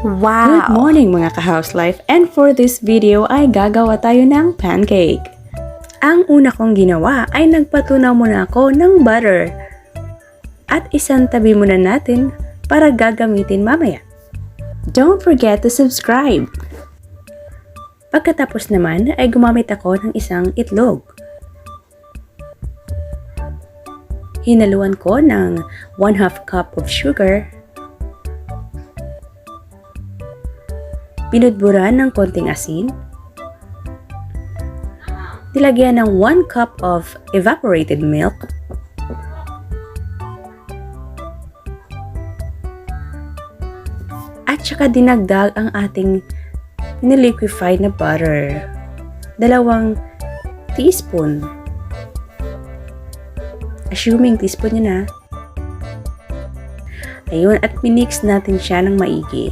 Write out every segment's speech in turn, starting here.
Wow! Good morning mga ka-house life, and for this video ay gagawa tayo ng pancake. Ang una kong ginawa ay nagpatunaw muna ako ng butter. At isang tabi muna natin para gagamitin mamaya. Don't forget to subscribe! Pagkatapos naman ay gumamit ako ng isang itlog. Hinaluan ko ng 1/2 cup of sugar. Pinudburan ng konting asin. Nilagyan ng 1 cup of evaporated milk. At saka dinagdag ang ating niliquefied na butter. 2 teaspoon. Assuming teaspoon yun na. Ayun, at minix natin siya ng maigi.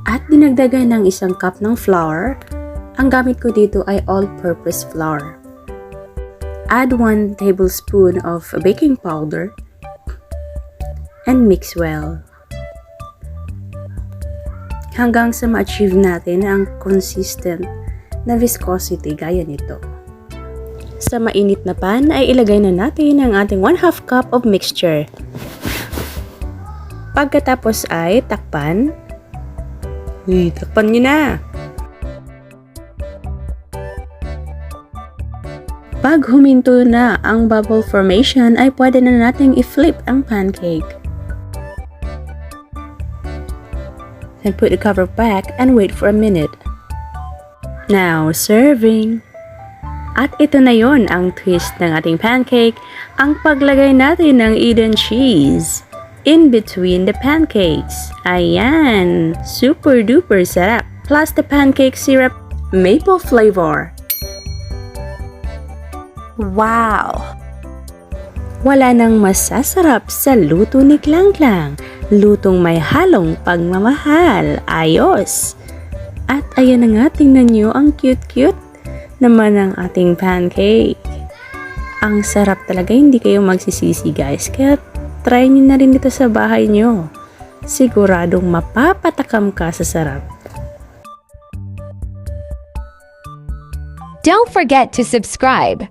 At dinagdagan ng 1 cup ng flour. Ang gamit ko dito ay all-purpose flour. Add 1 tablespoon of baking powder and mix well. Hanggang sa ma-achieve natin ang consistent na viscosity gaya nito. Sa mainit na pan ay ilagay na natin ang ating 1/2 cup of mixture. Pagkatapos ay takpan. Takpan nyo na! Pag huminto na ang bubble formation ay pwede na nating i-flip ang pancake. Then put the cover back and wait for a minute. Now, serving! At ito na yon ang twist ng ating pancake, ang paglagay natin ng Eden cheese in between the pancakes. Ayan! Super duper sarap! Plus the pancake syrup, maple flavor. Wow! Wala nang masasarap sa luto ni Klang Klang. Lutong may halong pagmamahal. Ayos! At ayan na nga, tingnan nyo ang cute-cute naman ng ating pancake. Ang sarap talaga, hindi kayo magsisisi guys. Kaya try nyo na rin ito sa bahay nyo. Siguradong mapapatakam ka sa sarap. Don't forget to subscribe.